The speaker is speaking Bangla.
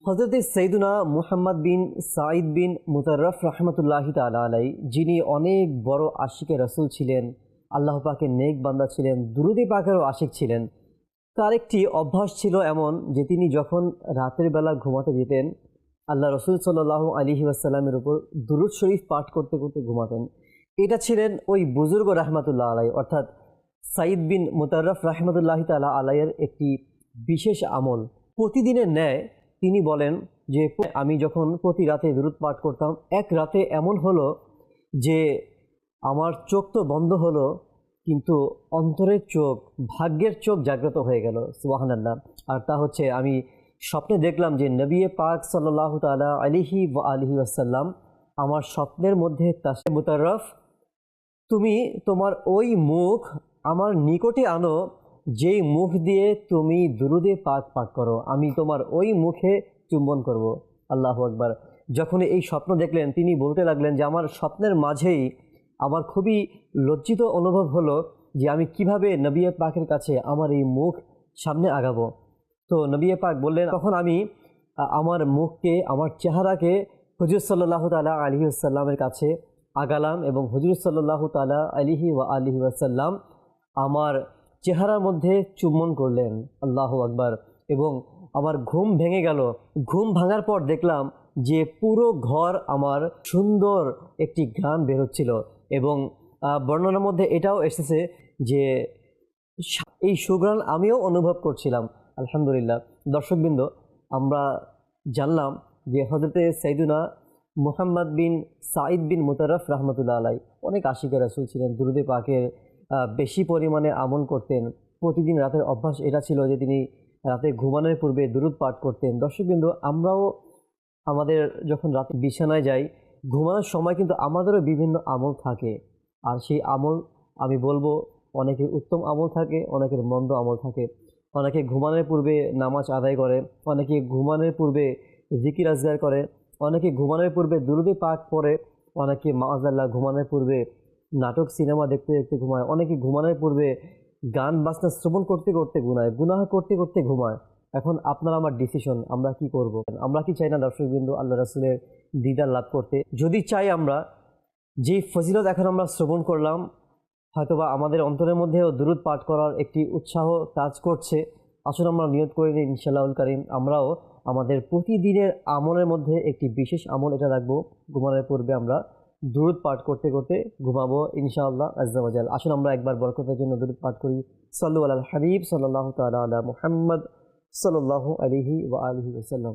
হযরত সৈয়দুনা মুহাম্মদ বিন সাঈদ বিন মুতাররফ রাহমাতুল্লাহি তাআলা আলাইহি, যিনি অনেক বড় আশিকে রাসূল ছিলেন, আল্লাহ পাকের নেক বান্দা ছিলেন, দুরূদে পাকেরও আশিক ছিলেন। তার একটি অভ্যাস ছিল এমন যে তিনি যখন রাতের বেলা ঘুমাতে যেতেন, আল্লাহ রসুল সাল্লাল্লাহু আলাইহি ওয়াসাল্লামের উপর দুরূদ শরীফ পাঠ করতে করতে ঘুমাতেন। এটা ছিলেন ওই বুজুর্গ রাহমাতুল্লাহ আলাইহি অর্থাৎ সাঈদ বিন মুতাররফ রাহমাতুল্লাহি তাআলা আলাইহির একটি বিশেষ আমল। প্রতিদিনের ন্যায় তিনি বলেন যে আমি যখন প্রতি রাতে দুরূদ পাঠ করতাম, এক রাতে এমন হলো যে আমার চোখ তো বন্ধ হলো, কিন্তু অন্তরের চোখ, ভাগ্যের চোখ জাগ্রত হয়ে গেল। সুবহানাল্লাহ। আর তা হচ্ছে আমি স্বপ্নে দেখলাম যে নবী পাক সাল্লাল্লাহু তাআলা আলাইহি ওয়া আলিহি ওয়াসাল্লাম আমার স্বপ্নের মধ্যে তাশরিফ মুতাররফ, তুমি তোমার ওই মুখ আমার নিকটে আনো যেই মুখ দিয়ে তুমি দুরূদে পাক পাঠ করো, আমি তোমার ওই মুখে চুম্বন করব। আল্লাহু আকবার। যখন এই স্বপ্ন দেখলেন তিনি বলতে লাগলেন যে আমার স্বপ্নের মাঝেই আমার খুবই লজ্জিত অনুভব হলো যে আমি কিভাবে নবী পাকের কাছে আমার এই মুখ সামনে আগাবো। তো নবী পাক বললেন, তখন আমি আমার মুখকে, আমার চেহারাকে হুজুর সাল্লাল্লাহু তাআলা আলাইহি ওয়াসাল্লামের কাছে আগালাম এবং হুজুর সাল্লাল্লাহু তাআলা আলাইহি ওয়া আলিহি ওয়াসাল্লাম আমার চেহারার মধ্যে চুম্বন করলেন। আল্লাহু আকবার। এবং আমার ঘুম ভেঙে গেল। ঘুম ভাঙার পর দেখলাম যে পুরো ঘর আমার সুন্দর একটি ঘ্রাণ বেরোচ্ছিল এবং বর্ণনার মধ্যে এটাও এসেছে যে এই সুঘ্রাণ আমিও অনুভব করছিলাম। আলহামদুলিল্লাহ। দর্শকবৃন্দ, আমরা জানলাম যে হযরতে সাইয়্যিদুনা মুহাম্মদ বিন সাঈদ বিন মুতাররফ রাহমাতুল্লাহ আলাইহি অনেক আশিকে রাসূল ছিলেন, দুরূদে পাকের বেশি পরিমাণে আমল করতেন। প্রতিদিন রাতের অভ্যাস এটা ছিল যে তিনি রাতে ঘুমানোর পূর্বে দুরূদ পাঠ করতেন। দর্শকবৃন্দ, আমরাও আমাদের যখন রাতে বিছানায় যাই, ঘুমানোর সময় কিন্তু আমাদেরও বিভিন্ন আমল থাকে। আর সেই আমল আমি বলবো, অনেকের উত্তম আমল থাকে, অনেকের মন্দ আমল থাকে। অনেকে ঘুমানোর পূর্বে নামাজ আদায় করে, অনেকে ঘুমানোর পূর্বে জিকির আজগার করে, অনেকে ঘুমানোর পূর্বে দুরূদে পাক পড়ে, অনেকে মাআযাল্লাহ ঘুমানোর পূর্বে নাটক সিনেমা দেখতে দেখতে ঘুমায়, অনেকে ঘুমানোর পূর্বে গান বাজনা শ্রবণ করতে করতে গুনাহ করতে করতে ঘুমায়। এখন আপনার আমার ডিসিশন, আমরা কি করব। আমরা কি চাই না দর্শকবৃন্দ আল্লাহ রাসূলের দিদার লাভ করতে? যদি চাই, আমরা যে ফজিলত এখন আমরা শ্রবণ করলাম, হয়তোবা আমাদের অন্তরের মধ্যেও দুরূদ পাঠ করার একটি উৎসাহ কাজ করছে। আসুন আমরা নিয়ত করে নিই ইনশাআল্লাহুল কারীম আমরাও আমাদের প্রতিদিনের আমলের মধ্যে একটি বিশেষ আমল এটা রাখবো, ঘুমানোর পূর্বে আমরা দুরূদ পাঠ করতে করতে ঘুমাবো ইনশাআল্লাহ আযজা ওয়া জাল। আসুন আমরা একবার বরকতের জন্য দুরূদ পাঠ করি। সাল্লু আলাল হাবিব সাল্লাল্লাহু তাআলা আলা মুহাম্মদ সাল্লাল্লাহু আলাইহি ওয়া আলিহি ওয়াসাল্লাম।